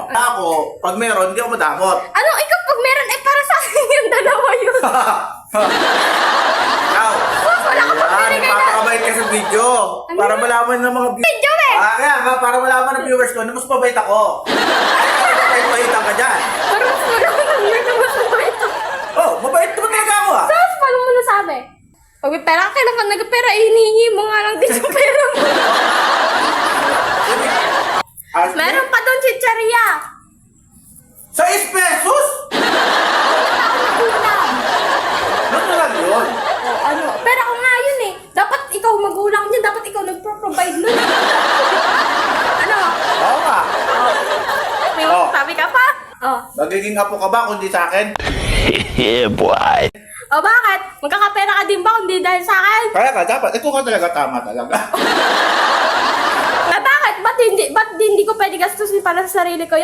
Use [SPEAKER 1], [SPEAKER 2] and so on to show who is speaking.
[SPEAKER 1] Ako, pag meron, hindi ako madamot.
[SPEAKER 2] Ano, ikaw pag meron, para sa akin yung dalawa yun.
[SPEAKER 1] Ikaw.
[SPEAKER 2] Wala ka pag meron ka na.
[SPEAKER 1] Papakabait ka sa video. Para malaman ng mga viewers.
[SPEAKER 2] Video eh.
[SPEAKER 1] Kaya nga, para malaman ng viewers ko na mas mabait ako. Mabait-baitan ka dyan.
[SPEAKER 2] Parang mas mabait ako.
[SPEAKER 1] Oh, mabait naman talaga ako ah.
[SPEAKER 2] Tapos, paano mo nasabi? Pag may pera ka, kailan ka nagpera, hinihingi mo nga lang din yung pera mo. Meron pa doon chicharia.
[SPEAKER 1] 6 pesos? Ano lang yun?
[SPEAKER 2] Ano? Pera ko nga yun eh. Dapat ikaw magulang niyan. Dapat ikaw nagpro-provide nun. Ano?
[SPEAKER 1] Oo nga.
[SPEAKER 2] May
[SPEAKER 1] Oh.
[SPEAKER 2] sabi ka pa? Oh.
[SPEAKER 1] Magiging apo ka ba kundi sa akin?
[SPEAKER 3] Yeah, boy.
[SPEAKER 2] O bakit? Magkakapera ka din ba kundi dahil sa akin?
[SPEAKER 1] Kaya ka, dapat. Ito ka talaga tama talaga.
[SPEAKER 2] Bakit? Ba't hindi ko pwede gastusin para sa sarili ko yan?